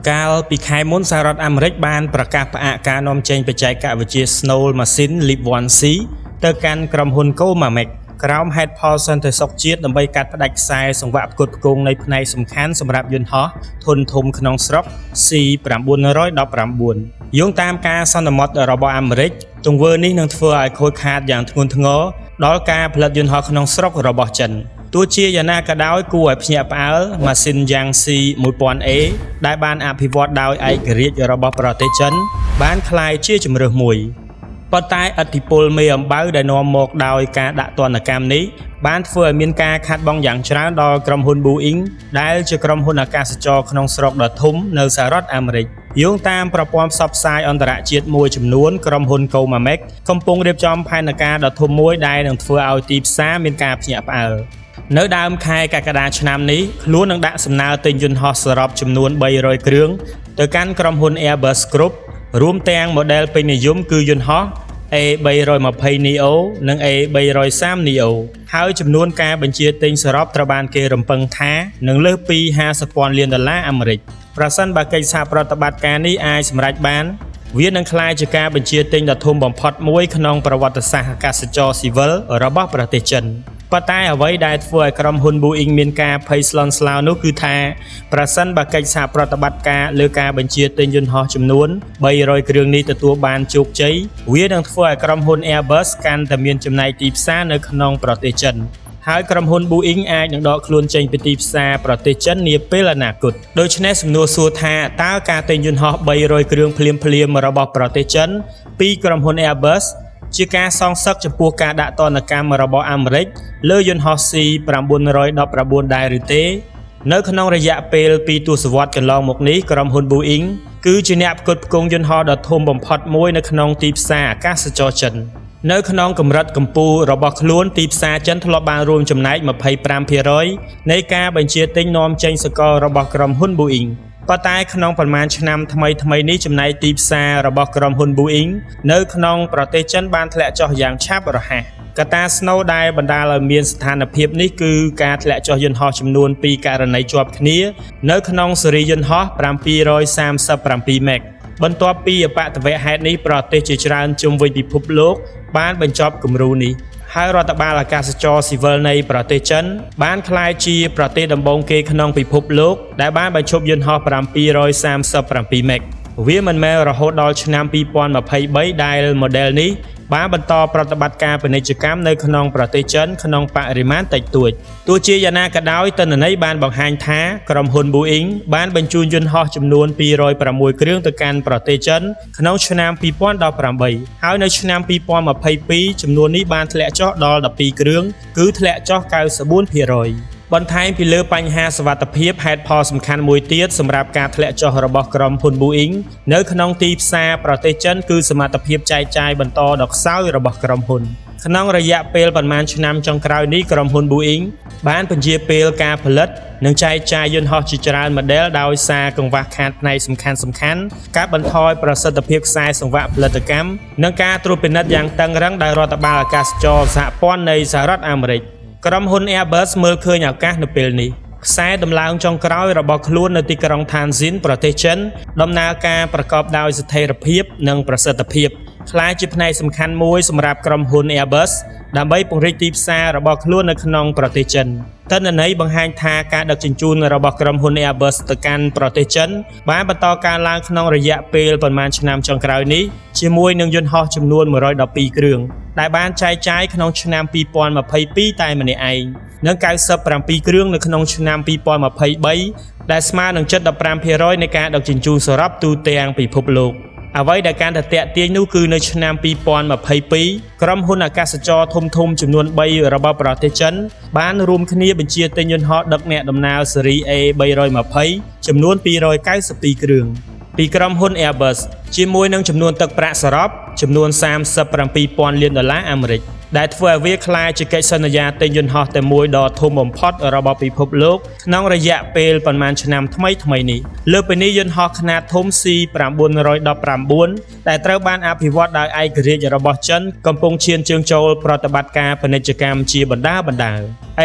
កាលពីខែមុនសហរដ្ឋអាមេរិកបានប្រកាសផ្អាកការនាំចេញបច្ចេកវិទ្យា Snow Machine Leap 1C ទៅកាន់ក្រុមហ៊ុន Comamex ក្រោមហេតុផលសន្តិសុខជាតិដើម្បីកាត់ផ្តាច់ខ្សែសង្វាក់ផ្គត់ផ្គង់នៃផ្នែកសំខាន់សម្រាប់យន្តហោះធុនធំក្នុងស្រុក C919 យោងតាមការសន្មតរបស់អាមេរិកទង្វើនេះនឹងធ្វើឲ្យខូចខាតយ៉ាងធ្ងន់ធ្ងរដល់ការផលិតយន្តហោះក្នុងស្រុករបស់ចិនទោះជាយ៉ាងណាក៏ដោយគួរឲ្យភ្ញាក់ផ្អើលម៉ាស៊ីន Yangtze 1000A ដែលបានអភិវឌ្ឍដោយឯករាជ្យរបស់ប្រទេសចិនបានក្លាយជាជម្រើសមួយប៉ុន្តែឥទ្ធិពលមេអំបៅដែលនាំមកដោយការដាក់ទណ្ឌកម្មនេះបានធ្វើឲ្យមានការខាតបង់យ៉ាងច្រើនដល់ក្រុមហ៊ុន Boeing ដែលជាក្រុមហ៊ុនអាកាសចរក្នុងស្រុកដ៏ធំនៅសហរដ្ឋអាមេរិកយោងតាមប្រព័ន្ធផ្សព្វផ្សាយអន្តរជាតិមួយចំនួនក្រុមហ៊ុន Comamex កំពុងរៀបចំផែនការដ៏ធំមួយដែលនឹងធ្វើឲ្យទីផ្សារមានការភ្ញាក់ផ្អើលនៅដើមខែកក្កដាឆ្នាំនេះខ្លួននឹងដាក់សំណើទិញយន្តហោះសរុបចំនួន300គ្រឿងទៅកាន់ក្រុមហ៊ុន Airbus Group រួមទាំង model ពេញនិយមគឺយន្តហោះ A320neo និង A330 neo ហើយចំនួនការបញ្ជាទិញសរុបត្រូវបានគេរំពឹងថានឹងលើសពី$50,000 លានអាមេរិកប្រសិនបើកិច្ចសហប្រតិបត្តិការនេះអាចសម្រេចបានវានឹងក្លាយជាការបញ្ជាទិញដ៏ធំបំផុតមួយក្នុងប្រវត្តិសាស្ត្រអាកាសចរស៊ីវិលរបស់ប្រទេសចិនប៉ុន្តែអ្វីដែលធ្វើឲ្យក្រុមហ៊ុន Boeing មានការភ័យស្លន់ស្លោនោះគឺថាប្រសិនបើកិច្ចសហប្រតិបត្តិការលើការបញ្ជាទិញយន្តហោះចំនួន300គ្រឿងនេះទទួលបានជោគជ័យវានឹងធ្វើឲ្យក្រុមហ៊ុន Airbus កាន់តែមានចំណែកទីផ្សារនៅក្នុងប្រទេសចិនហើយក្រុមហ៊ុន Boeing អាចនឹងដកខ្លួនចេញពីទីផ្សារប្រទេសចិននាពេលអនាគតដូច្នេះសំណួរសួរថាតើការទិញយន្តហោះ300គ្រឿងភ្លាមៗរបស់ប្រទេសចិនពីក្រុមហ៊ុន Airbusជាការសងសឹកចំពោះការដាក់ទណ្ឌកម្មរបស់អាមេរិកលើយន្តហោះ C919 ដែរឬទេនៅក្នុងរយៈពេល2ទសវត្សរ៍កន្លងមកនេះក្រុមហ៊ុន Boeing គឺជាអ្នកផ្គត់ផ្គង់យន្តហោះដ៏ធំបំផុតមួយនៅក្នុងទីផ្សារអាកាសចរចិននៅក្នុងកម្រិតកម្ពុជារបស់ខ្លួនទីផ្សារចិនធ្លាប់បានរួមចំណែក 25% នៃការបញ្ជាទិញនាំចេញសកលរបស់ក្រុមហ៊ុន Boeingប៉ុន្តែក្នុងប្រមាណឆ្នាំថ្មីនេះចំណែកទីផ្សាររបស់ក្រុមហ៊ុន Boeing នៅក្នុងប្រទេសចិនបានធ្លាក់ចុះយ៉ាងឆាប់រហ័សកត្តាស្នូលដែលបណ្ដាលឲ្យមានស្ថានភាពនេះគឺការធ្លាក់ចុះយន្តហោះចំនួន2ករណីជាប់គ្នានៅក្នុងស៊េរីយន្តហោះ737 MAX បន្ទាប់ពីអបតវហេតុនេះប្រទេសជាច្រើនជុំវិញពិភពលោកបានបញ្ចប់គំរូនេះហើយរដ្ឋបាលអាកាសចរស៊ីវិលនៃប្រទេសចិនបានក្លាយជាប្រទេសដំបូងគេក្នុងពិភពលោកដែលបានបញ្ឈប់យន្តហោះ737 MAX វាមិនមែនរហូតដល់ឆ្នាំ2023ដែល model នេះបានបន្តប្រតិបត្តិការពាណិជ្ជកម្មនៅក្នុងប្រទេសចិនក្នុងបរិមាណតិចតួចទោះជាយ៉ាងណាក៏ដោយទិន្នន័យបានបង្ហាញថាក្រុមហ៊ុន Boeing បានបញ្ជូនយន្តហោះចំនួន206គ្រឿងទៅកាន់ប្រទេសចិនក្នុងឆ្នាំ2018ហើយនៅឆ្នាំ2022ចំនួននេះបានធ្លាក់ចុះដល់12គ្រឿងគឺធ្លាក់ចុះ 94%បន្ថែមពីលើបញ្ហាសុវត្ថិភាពហេតុផលសំខាន់មួយទៀតសម្រាប់ការធ្លាក់ចុះរបស់ក្រុមហ៊ុន Boeing នៅក្នុងទីផ្សារប្រទេសចិនគឺសមត្ថភាពចែកចាយបន្តដ៏ខ្សោយរបស់ក្រុមហ៊ុនក្នុងរយៈពេលប្រមាណឆ្នាំចុងក្រោយនេះក្រុមហ៊ុន Boeing បានពន្យាពេលការផលិតនិងចែកចាយយន្តហោះជាច្រើន model ដោយសារកង្វះខាតផ្នែកសំខាន់ការបន្ថយប្រសិទ្ធភាពខ្សែសង្វាក់ផលិតកម្មនិងការត្រួតពិនិត្យយ៉ាងតឹងរ៉ឹងដោយរដ្ឋបាលអាកាសចរសហព័ន្ធនៃសហរដ្ឋអាមេរិកក្រុមហ៊ុន Airbus មើលឃើញឱកាសនៅពេលនេះខ្សែដំឡើងចុងក្រោយរបស់ខ្លួននៅទីក្រុង Tianjin ប្រទេសចិនដំណើរការប្រកបដោយស្ថិរភាពនិងប្រសិទ្ធភាពក្លាយជាផ្នែកសំខាន់មួយសម្រាប់ក្រុមហ៊ុន Airbus ដើម្បីពង្រីកទីផ្សាររបស់ខ្លួននៅក្នុងប្រទេសចិនទិន្នន័យបង្ហាញថាការដឹកជញ្ជូនរបស់ក្រុមហ៊ុន Airbus ទៅកាន់ប្រទេសចិនបានបន្តកើនឡើងក្នុងរយៈពេលប្រមាណឆ្នាំចុងក្រោយនេះជាមួយនឹងយន្តហោះចំនួន112គ្រឿងដែលបានចែកចាយក្នុងឆ្នាំ2022តែម្នាក់ឯងនិង97គ្រឿងនៅក្នុងឆ្នាំ2023ដែលស្មើនឹង 75% នៃការដឹកជញ្ជូនសរុបទូទាំងពិភពលោកអ្វីដែលកាន់តែទាក់ទាញនោះគឺនៅឆ្នាំ2022ក្រុមហ៊ុនអាកាសចរធំចំនួន3របស់ប្រទេសចិនបានរួមគ្នាបញ្ជាទិញយន្តហោះដឹកអ្នកដំណើរស៊េរី A320 ចំនួន292គ្រឿងពីក្រុមហ៊ុន Airbus ជាមួយនឹងចំនួនទឹកប្រាក់សរុបចំនួន$37,000 លានអាមេរិកដែលធ្វើឲ្យវាក្លាយជាកិច្ចសន្យាទិញយន្តហោះតែមួយដ៏ធំបំផុតរបស់ពិភពលោកក្នុងរយៈពេលប្រមាណឆ្នាំថ្មីនេះលើពីនេះយន្តហោះខ្នាតធំ C919 ដែលត្រូវបានអភិវឌ្ឍដោយឯករាជ្យរបស់ចិនកំពុងឈានជើងចូលប្រតិបត្តិការពាណិជ្ជកម្មជាបណ្ដាឥ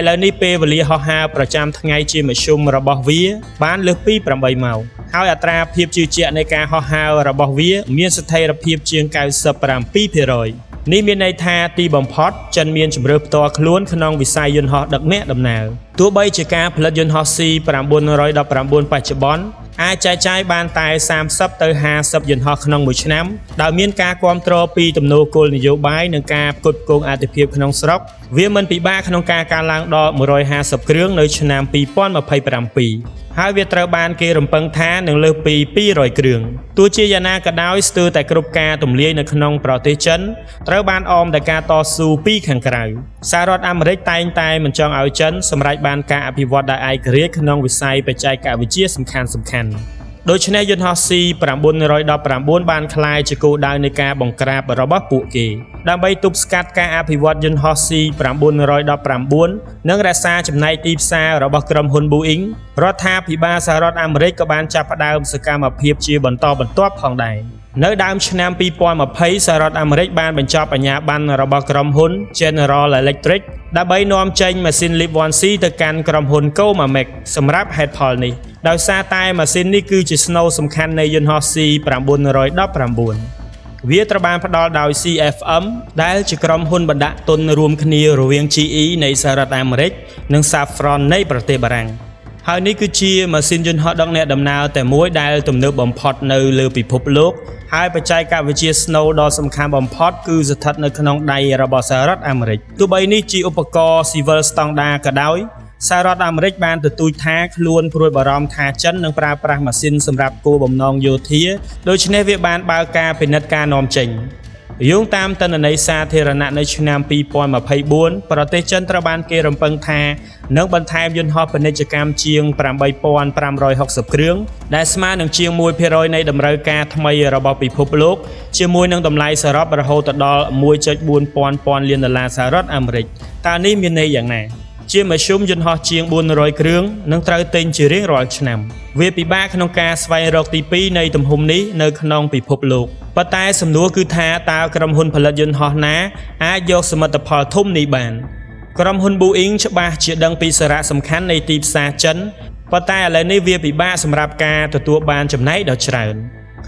ឡូវនេះពេលវេលាហោះហើរប្រចាំថ្ងៃជាមធ្យមរបស់វាបានលើសពី8ម៉ោង ហើយអត្រាភាពជឿជាក់នៃការហោះហើររបស់វាមានស្ថិរភាពជាង 97%នេះមានន័យថាទីបំផុតចិនមានជម្រើសផ្ទាល់ខ្លួនក្នុងវិស័យយន្តហោះដឹកអ្នកដំណើរទោះបីជាការផលិតយន្តហោះ C919 បច្ចុប្បន្នអាចចែកចាយបានតែ30ទៅ50យន្តហោះក្នុងមួយឆ្នាំដោយមានការគាំទ្រពីទំនោរគោលនយោបាយនិងការផ្គត់ផ្គង់អាទិភាពក្នុងស្រុកវាមិនពិបាកក្នុងការកើនឡើងដល់150គ្រឿងនៅឆ្នាំ2027ហើយវាត្រូវបានគេរំពឹងថានឹងលើសពី200គ្រឿងទោះជាយ៉ាងណាក៏ដោយស្ទើរតែគ្រប់ការទម្លាយនៅក្នុងប្រទេសចិនត្រូវបានអមដោយការតស៊ូពីខាងក្រៅសហរដ្ឋអាមេរិកតែងតែមិនចង់ឲ្យចិនសម្រេចបានការអភិវឌ្ឍដោយឯករាជ្យក្នុងវិស័យបច្ចេកវិទ្យាសំខាន់ៗដូច្នេះយន្តហោះ C919 បានក្លាយជាគោលដៅនៃការបង្ក្រាបរបស់ពួកគេដើម្បីទប់ស្កាត់ការអភិវឌ្ឍយន្តហោះ C919 និងរក្សាចំណែកទីផ្សាររបស់ក្រុមហ៊ុន Boeing រដ្ឋាភិបាលសហរដ្ឋអាមេរិកក៏បានចាប់ផ្ដើមសកម្មភាពជាបន្តបន្ទាប់ផងដែរនៅដើមឆ្នាំ2020សហរដ្ឋអាមេរិកបានបញ្ចប់អាជ្ញាប័ណ្ណរបស់ក្រុមហ៊ុន General Electric ដើម្បីនាំចេញម៉ាស៊ីន LEAP-1C ទៅកាន់ក្រុមហ៊ុន Comac សម្រាប់ហេតុផលនេះដោយសារតែម៉ាស៊ីននេះគឺជាស្នូលសំខាន់នៃយន្តហោះ C919 វាត្រូវបានផ្ដល់ដោយ CFM ដែលជាក្រុមហ៊ុនបណ្ដាក់ទុនរួមគ្នារវាង GE នៃសហរដ្ឋអាមេរិកនិង Safran នៃប្រទេសបារាំងហើយនេះគឺជាម៉ាស៊ីនយន្តហោះដឹកអ្នកដំណើរតែមួយដែលទំនើបបំផុតនៅលើពិភពលោកហើយបច្ចេកវិទ្យាស្នូលដ៏សំខាន់បំផុតគឺស្ថិតនៅក្នុងដៃរបស់សហរដ្ឋអាមេរិកទោះបីនេះជាឧបករណ៍ Civil Standard ក៏ដោយសហរដ្ឋអាមេរិកបានទទូចថាខ្លួនព្រួយបារម្ភថាចិននឹងប្រើប្រាស់ម៉ាស៊ីនសម្រាប់គោលបំណងយោធាដូច្នេះវាបានបើកការពិនិត្យការនាំចេញយោងតាមទិន្នន័យសាធារណៈនៅឆ្នាំ2024ប្រទេសចិនត្រូវបានគេរំពឹងថានឹងបន្ថែមយន្តហោះពាណិជ្ជកម្មជាង 8560 គ្រឿងដែលស្មើនឹងជាង 1% នៃតម្រូវការថ្មីរបស់ពិភពលោកជាមួយនឹងតម្លៃសរុបរហូតដល់ 1.4 ពាន់លានដុល្លារសហរដ្ឋអាមេរិកតើនេះមានន័យយ៉ាងណាជាមធ្យមយន្តហោះជាង400គ្រឿងនឹងត្រូវទិញជារៀងរាល់ឆ្នាំវាពិបាកក្នុងការស្វែងរកទី2នៃទំហំនេះនៅក្នុងពិភពលោកប៉ុន្តែសំណួរគឺថាតើក្រុមហ៊ុនផលិតយន្តហោះណាអាចយកសមិទ្ធផលធំនេះបានក្រុមហ៊ុន Boeing ច្បាស់ជាដឹងពីសារៈសំខាន់នៃទីផ្សារចិនប៉ុន្តែឥឡូវនេះវាពិបាកសម្រាប់ការទទួលបានចំណែកដ៏ច្រើន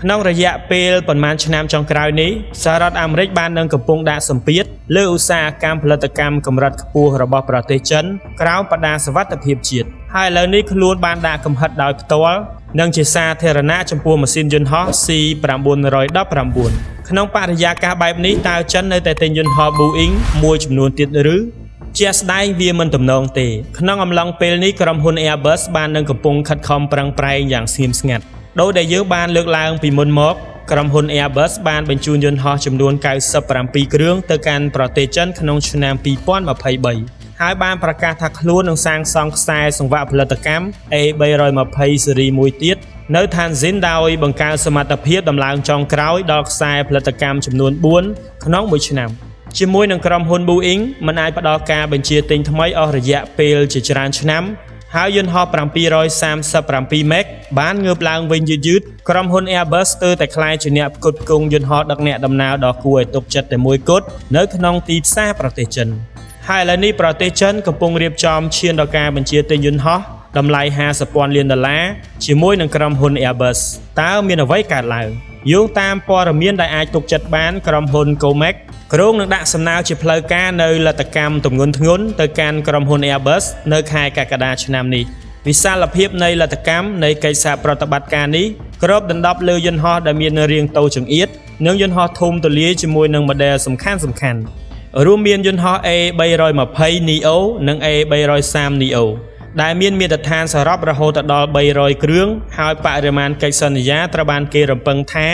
ក្នុងរយៈពេលប៉ុន្មានឆ្នាំចុងក្រោយនេះសហរដ្ឋអាមេរិកបាននឹងកំពុងដាក់សម្ពាធលើឧស្សាហកម្មផលិតកម្មកម្រិតខ្ពស់របស់ប្រទេសចិនក្រោមបដាសុវត្ថិភាពជាតិហើយឥឡូវនេះខ្លួនបានដាក់កំហិតដោយផ្ទាល់និងជាសាធារណៈចំពោះម៉ាស៊ីនយន្តហោះ C919 ក្នុងបរិយាកាសបែបនេះតើចិននៅតែទិញយន្តហោះ Boeing មួយចំនួនទៀតឬជាស្ដែងវាមិនទំនងទេក្នុងអំឡុងពេលនេះក្រុមហ៊ុន Airbus បាននឹងកំពុងខិតខំប្រឹងប្រែងយ៉ាងស្ងៀមស្ងាត់ដោយដែលយើងបានលើកឡើងពីមុនមកក្រុមហ៊ុន Airbus បានបញ្ជូនយន្តហោះចំនួន97គ្រឿងទៅកាន់ប្រទេសចិនក្នុងឆ្នាំ2023ហើយបានប្រកាសថាខ្លួននឹងសាងសង់ខ្សែសង្វាក់ផលិតកម្ម A320 ស៊េរីមួយទៀតនៅ Tianjin ដោយបង្កើនសមត្ថភាពដំឡើងចុងក្រោយដល់ខ្សែផលិតកម្មចំនួន4ក្នុងមួយឆ្នាំជាមួយនឹងក្រុមហ៊ុន Boeing មិនអាចផ្ដល់ការបញ្ជាទិញថ្មីអស់រយៈពេលជាច្រើនឆ្នាំហើយយន្តហោះ737 MAX បានងើបឡើងវិញយឺតៗក្រុមហ៊ុន Airbus ស្ទើរតែក្លាយជាអ្នកផ្គត់ផ្គង់យន្តហោះដឹកអ្នកដំណើរដ៏គួរឲ្យទុកចិត្តតែមួយគត់នៅក្នុងទីផ្សារប្រទេសចិនហើយឥឡូវនេះប្រទេសចិនកំពុងរៀបចំឈានដល់ការបញ្ជាទិញយន្តហោះតម្លៃ50,000 លានដុល្លារជាមួយនឹងក្រុមហ៊ុន Airbus តើមានអ្វីកើតឡើងយោងតាមព័ត៌មានដែលអាចទុកចិត្តបានក្រុមហ៊ុន Comac ក្រុងនឹងដាក់សំណើជាផ្លូវការនៅលទ្ធកម្មទម្ងន់ធ្ងន់ទៅកាន់ក្រុមហ៊ុន Airbus នៅខែកក្កដាឆ្នាំនេះវិសាលភាពនៃលទ្ធកម្មនៃកិច្ចសហប្រតិបត្តិការនេះគ្របដណ្ដប់លើយន្តហោះដែលមានរាងតូចចង្អៀតនិងយន្តហោះធំទូលាយជាមួយនឹង model សំខាន់ៗរួមមានយន្តហោះ A320 Neo និង A330 Neo ដែលមានមាត្រដ្ឋានសរុបរហូតដល់300គ្រឿងហើយបរិមាណកិច្ចសន្យាត្រូវបានគេរំពឹងថា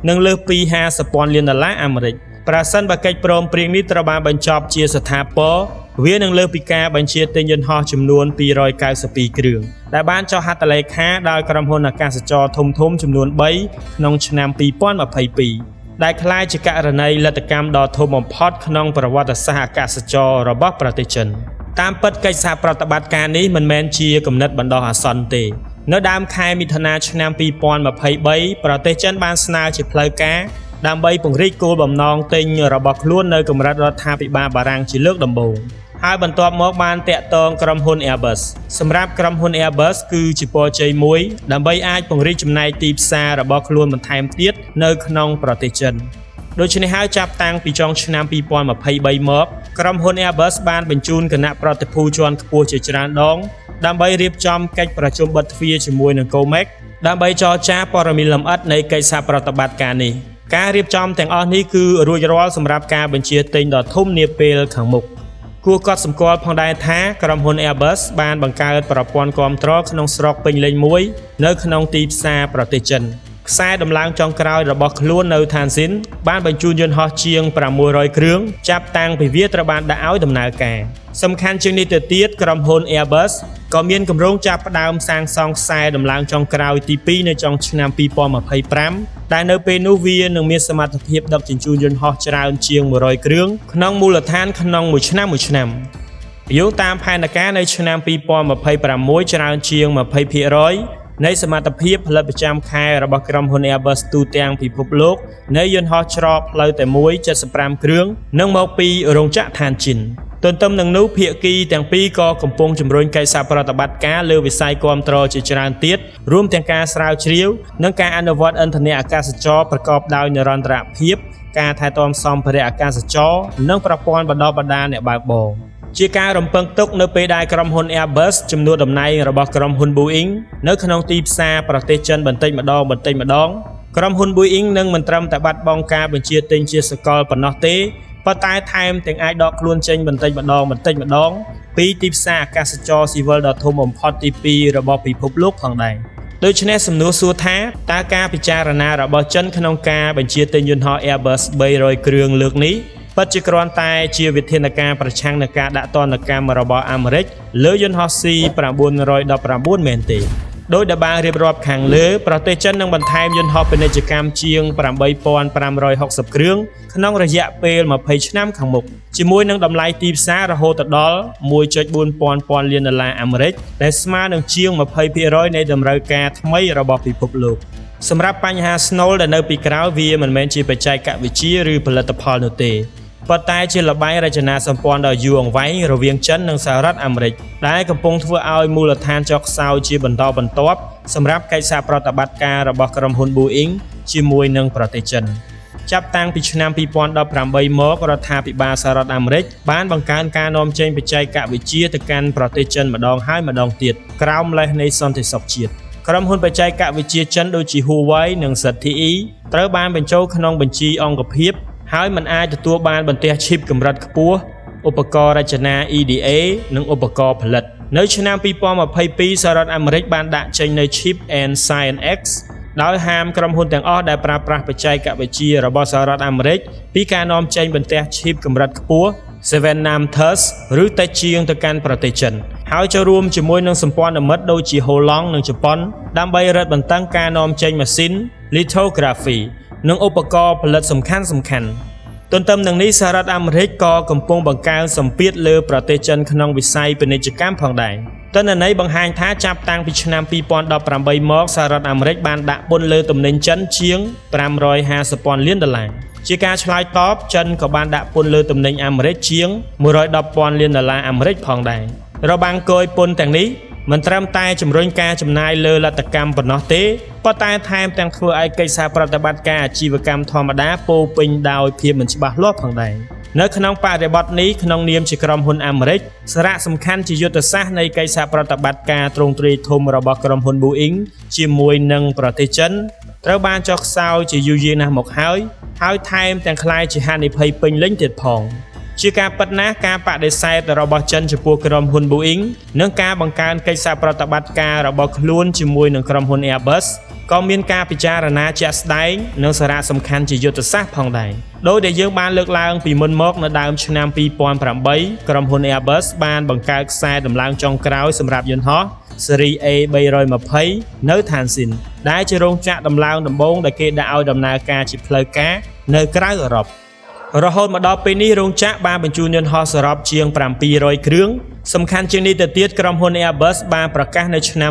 នឹងលើសពី 50,000 លានដុល្លារអាមេរិកប្រសិនបើកិច្ចព្រមព្រៀងនេះត្រូវបានបញ្ចប់ជាស្ថាពរវានឹងលើសពីការបញ្ជាទិញយន្តហោះចំនួន292គ្រឿងដែលបានចុះហត្ថលេខាដោយក្រុមហ៊ុនអាកាសចរធំៗចំនួន3ក្នុងឆ្នាំ2022ដែលក្លាយជាករណីលទ្ធកម្មដ៏ធំបំផុតក្នុងប្រវត្តិសាស្ត្រអាកាសចររបស់ប្រទេសចិនតាមពិតកិច្ចសហប្រតិបត្តិការនេះមិនមែនជាគំនិតបណ្ដោះអាសន្នទេនៅដើមខែមិថុនាឆ្នាំ2023ប្រទេសចិនបានស្នើជាផ្លូវការដើម្បីពង្រីកគោលបំណងទិញរបស់ខ្លួននៅកម្រិតរដ្ឋាភិបាលបារាំងជាលើកដំបូង ហើយបន្ទាប់មកបានតាក់ទងក្រុមហ៊ុន Airbus សម្រាប់ក្រុមហ៊ុន Airbus គឺជាពរជ័យមួយដើម្បីអាចពង្រីកចំណែកទីផ្សាររបស់ខ្លួនបន្ថែមទៀតនៅក្នុងប្រទេសចិនដូច្នេះហើយចាប់តាំងពីចុងឆ្នាំ2023មកក្រុមហ៊ុន Airbus បានបញ្ជូនគណៈប្រតិភូជាន់ខ្ពស់ជាច្រើនដងដើម្បីរៀបចំកិច្ចប្រជុំបិទទ្វារជាមួយនឹង Comex ដើម្បីចរចាព័ត៌មានលម្អិតនៃកិច្ចសហប្រតិបត្តិការនេះការរៀបចំទាំងអស់នេះគឺរួចរាល់សម្រាប់ការបញ្ជាទិញដ៏ធំនាពេលខាងមុខគួរកត់សម្គាល់ផងដែរថាក្រុមហ៊ុន Airbus បានបង្កើតប្រព័ន្ធគាំទ្រក្នុងស្រុកពេញលេញមួយនៅក្នុងទីផ្សារប្រទេសចិនខ្សែដំឡើងចុងក្រោយរបស់ខ្លួននៅឋានស៊ីនបានបញ្ជូនយន្តហោះជាង600គ្រឿងចាប់តាំងពីវាត្រូវបានដាក់ឲ្យដំណើរការសំខាន់ជាងនេះទៅទៀតក្រុមហ៊ុន Airbus ក៏មានគម្រោងចាប់ផ្ដើមសាងសង់ខ្សែដំឡើងចុងក្រោយទី2នៅចុងឆ្នាំ2025ដែលនៅពេលនោះវានឹងមានសមត្ថភាពដឹកជញ្ជូនយន្តហោះច្រើនជាង100គ្រឿងក្នុងមូលដ្ឋានក្នុងមួយឆ្នាំយោងតាមផែនការនៅឆ្នាំ2026ច្រើនជាង 20% នៃសមត្ថភាពផលិតប្រចាំខែរបស់ក្រុមហ៊ុន Airbus ទូទាំងពិភពលោកនៃយន្តហោះច្របផ្លូវតែមួយ75គ្រឿងនឹងមកពីរោងចក្រឋានជិនទន្ទឹមនឹងនោះភាគីទាំងពីរក៏កំពុងជំរុញកិច្ចសហប្រតិបត្តិការលើវិស័យគាំទ្រជាច្រើនទៀតរួមទាំងការស្រាវជ្រាវនិងការអនុវត្តឥន្ធនៈអាកាសចរប្រកបដោយនិរន្តរភាពការថែទាំសម្ភារៈអាកាសចរនិងប្រព័ន្ធបណ្ដុះបណ្ដាលអ្នកបើកបរជាការរំពឹងទុកនៅពេលដែលក្រុមហ៊ុន Airbus ជំនួសតំណែងរបស់ក្រុមហ៊ុន Boeing នៅក្នុងទីផ្សារប្រទេសចិនបន្តិចម្ដងក្រុមហ៊ុន Boeing នឹងមិនត្រឹមតែបាត់បង់ការបញ្ជាទិញជាសកលប៉ុណ្ណោះទេប៉ុន្តែថែមទាំងអាចដកខ្លួនចេញបន្តិចម្ដងពីទីផ្សារអាកាសចរស៊ីវិលដ៏ធំបំផុតទី2របស់ពិភពលោកផងដែរដូច្នេះសំណួរសួរថាតើការពិចារណារបស់ចិនក្នុងការបញ្ជាទិញយន្តហោះ Airbus 300គ្រឿងលើកនេះពិតជាគ្រាន់តែជាវិធានការប្រឆាំងនឹងការដាក់ទណ្ឌកម្មរបស់អាមេរិកលើយន្តហោះ C919 មែនទេដោយដែលបានរៀបរាប់ខាងលើប្រទេសចិននឹងបន្ថែមយន្តហោះពាណិជ្ជកម្មជាង 8560 គ្រឿងក្នុងរយៈពេល20ឆ្នាំខាងមុខជាមួយនឹងតម្លៃទីផ្សាររហូតដល់ 1.4 ពាន់លានដុល្លារអាមេរិកដែលស្មើនឹងជាង 20% នៃតម្រូវការថ្មីរបស់ពិភពលោកសម្រាប់បញ្ហាស្នូលដែលនៅពីក្រោយវាមិនមែនជាបច្ចេកវិទ្យាឬផលិតផលនោះទេប៉ុន្តែជាល្បែងរចនាសម្ព័ន្ធដ៏យូរអង្វែងរវាងចិននិងសហរដ្ឋអាមេរិកដែលកំពុងធ្វើឲ្យមូលដ្ឋានចុះខ្សោយជាបន្តបន្ទាប់សម្រាប់កិច្ចសហប្រតិបត្តិការរបស់ក្រុមហ៊ុន Boeing ជាមួយនឹងប្រទេសចិនចាប់តាំងពីឆ្នាំ2018មករដ្ឋាភិបាលសហរដ្ឋអាមេរិកបានបង្កើនការនាំចេញបច្ចេកវិទ្យាទៅកាន់ប្រទេសចិនម្ដងហើយម្ដងទៀតក្រោមលេសនៃសន្តិសុខជាតិក្រុមហ៊ុនបច្ចេកវិទ្យាចិនដូចជា Huawei និង ZTE ត្រូវបានបញ្ចូលក្នុងបញ្ជីអង្គភាពហើយมันអាចទទួលបានបន្ទះឈីបកម្រិតខ្ពស់ឧបករណ៍រចនា EDA និងឧបករណ៍ផលិតនៅឆ្នាំ2022សហរដ្ឋអាមេរិកបានដាក់ចេញនៅ Chip and Science X ដោយហាមក្រុមហ៊ុនទាំងអស់ដែលប្រើប្រាស់បច្ចេកវិទ្យារបស់សហរដ្ឋអាមេរិកពីការនាំចេញបន្ទះឈីបកម្រិតខ្ពស់ 7 nanometers ឬតិចជាងទៅកាន់ប្រទេសចិនហើយចូលរួមជាមួយនឹងសម្ព័ន្ធមិត្តដូចជាហូឡង់និងជប៉ុនដើម្បីរឹតបន្តឹងការនាំចេញម៉ាស៊ីន lithography និងឧបករណ៍ផលិតសំខាន់ទន្ទឹមនឹងនេះសហរដ្ឋអាមេរិកក៏កំពុងបង្កើនសម្ពាធលើប្រទេសចិនក្នុងវិស័យពាណិជ្ជកម្មផងដែរទិន្នន័យបង្ហាញថាចាប់តាំងពីឆ្នាំ2018មកសហរដ្ឋអាមេរិកបានដាក់ពន្ធលើទំនិញចិនជាង550ពាន់លានដុល្លារជាការឆ្លើយតបចិនក៏បានដាក់ពន្ធលើទំនិញអាមេរិកជាង110ពាន់លានដុល្លារអាមេរិកផងដែររបាំងគយពន្ធទាំងនេះមិនត្រឹមតែជំរុញការចំណាយលើលទ្ធកម្មប៉ុណ្ណោះទេប៉ុន្តែថែមទាំងធ្វើឲ្យកិច្ចសហប្រតិបត្តិការអាជីវកម្មធម្មតាពោពេញដោយភាពមិនច្បាស់លាស់ផងដែរនៅក្នុងបរិបទនេះក្នុងនាមជាក្រុមហ៊ុនអាមេរិកសារៈសំខាន់ជាយុទ្ធសាស្ត្រនៃកិច្ចសហប្រតិបត្តិការទ្រង់ទ្រាយធំរបស់ក្រុមហ៊ុន Boeing ជាមួយនឹងប្រទេសចិនត្រូវបានចុះខ្សោយជាយូរយារណាស់មកហើយថែមទាំងក្លាយជាហានិភ័យពេញលេញទៀតផងជាការពិតណាស់ការបដិសេធរបស់ចិនចំពោះក្រុមហ៊ុន Boeing និងការបង្កើនកិច្ចសហប្រតិបត្តិការរបស់ខ្លួនជាមួយនឹងក្រុមហ៊ុន Airbus ក៏មានការពិចារណាជាក់ស្ដែងនិងសារៈសំខាន់ជាយុទ្ធសាស្ត្រផងដែរដោយដែលយើងបានលើកឡើងពីមុនមកនៅដើមឆ្នាំ2008ក្រុមហ៊ុន Airbus បានបង្កើតខ្សែដំឡើងចុងក្រោយសម្រាប់យន្តហោះ Series A320 នៅឋានស៊ីនដែលជារោងចក្រដំឡើងដំបូងដែលគេដាក់ឲ្យដំណើរការជាផ្លូវការនៅក្រៅអឺរ៉ុបរហូតមកដល់ពេលនេះរោងចក្របានបញ្ជូនយន្តហោះសរុបជាង700គ្រឿងសំខាន់ជាងនេះទៅទៀតក្រុមហ៊ុន Airbus បានប្រកាសនៅឆ្នាំ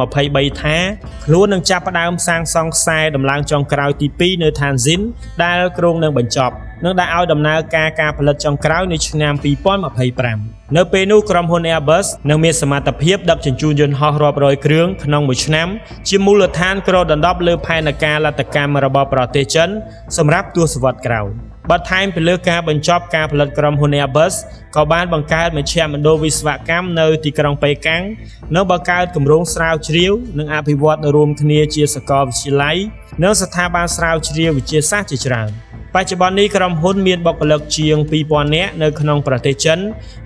2023ថាខ្លួននឹងចាប់ផ្ដើមសាងសង់ខ្សែដំឡើងចុងក្រោយទី2នៅឋានស៊ីនដែលគ្រោងនឹងបញ្ចប់ នឹងដាក់ឲ្យដំណើរការផលិតចុងក្រោយនៅឆ្នាំ 2025 នៅពេលនោះក្រុមហ៊ុន Airbus នឹងមានសមត្ថភាពដឹកជញ្ជូនយន្តហោះរាប់រយគ្រឿងក្នុងមួយឆ្នាំជាមូលដ្ឋានគ្របដណ្ដប់លើផែនការលទ្ធកម្មរបស់ប្រទេសចិនសម្រាប់ទសវត្សរ៍ក្រោយបន្ថែមពីលើការបញ្ចប់ការផលិតក្រុមហ៊ុន Airbus ក៏បានបង្កើតមជ្ឈមណ្ឌលវិស្វកម្មនៅទីក្រុងប៉េកាំងនិងបង្កើតគម្រោងស្រាវជ្រាវនិងអភិវឌ្ឍរួមគ្នាជាសាកលវិទ្យាល័យនិងស្ថាប័នស្រាវជ្រាវវិទ្យាសាស្ត្រជាច្រើនបច្ចុប្បន្ននេះក្រុមហ៊ុនមានបុគ្គលិកជាង 2000 នាក់នៅក្នុងប្រទេសចិន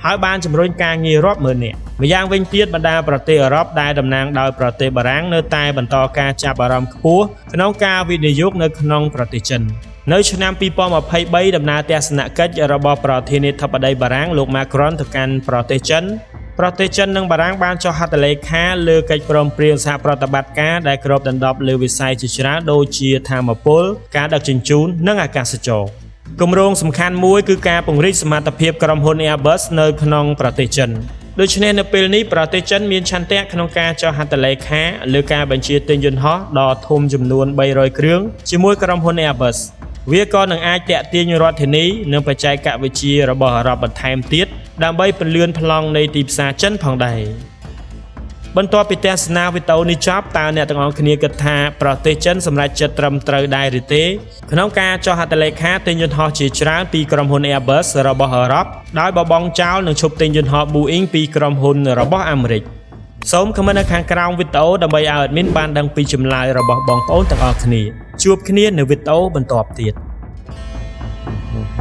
ហើយបានជំរុញការងាររាប់ម៉ឺននាក់ម្យ៉ាងវិញទៀតបណ្ដាប្រទេសអឺរ៉ុបដែលតំណាងដោយប្រទេសបារាំងនៅតែបន្តការចាប់អារម្មណ៍ខ្ពស់ក្នុងការវិនិយោគនៅក្នុងប្រទេសចិននៅឆ្នាំ 2023 ដំណើរទស្សនកិច្ចរបស់ប្រធានាធិបតីបារាំងលោក Macron ទៅកាន់ប្រទេសចិននិងបារាំងបានចុះហត្ថលេខាលើកិច្ចព្រមព្រៀងសហប្រតិបត្តិការដែលគ្របដណ្ដប់លើវិស័យជាច្រើនដូចជាថាមពលការដឹកជញ្ជូននិងអាកាសចរណ៍គម្រោងសំខាន់មួយគឺការពង្រីកសមត្ថភាពក្រុមហ៊ុន Airbus នៅក្នុងប្រទេសចិនដូច្នេះនៅពេលនេះប្រទេសចិនមានឆន្ទៈក្នុងការចុះហត្ថលេខាលើការបញ្ជាទិញយន្តហោះដ៏ធំចំនួន300គ្រឿងជាមួយក្រុមហ៊ុន Airbusវាក៏នឹងអាចទាក់ទាញរដ្ឋធានីនិងបច្ចេកវិទ្យារបស់អឺរ៉ុបបន្ថែមទៀតដើម្បីពន្លឿនប្លង់នៃទីផ្សារចិនផងដែរបន្ទាប់ពីទស្សនាវីដេអូនេះចប់តើអ្នកទាំងអស់គ្នាគិតថាប្រទេសចិនសម្រេចចិត្តត្រឹមត្រូវដែរឬទេក្នុងការចុះហត្ថលេខាទិញយន្តហោះជាច្រើនពីក្រុមហ៊ុន Airbus របស់អឺរ៉ុបដោយបបង់ចោលនិងឈប់ទិញយន្តហោះ Boeing ពីក្រុមហ៊ុនរបស់អាមេរិកសូមខមមិននៅខាងក្រោមវីដេអូដើម្បីឲ្យ admin បានដឹងពីចម្លើយរបស់បងប្អូនទាំងអស់គ្នាជួបគ្នានៅវីដេអូបន្ទាប់ទៀត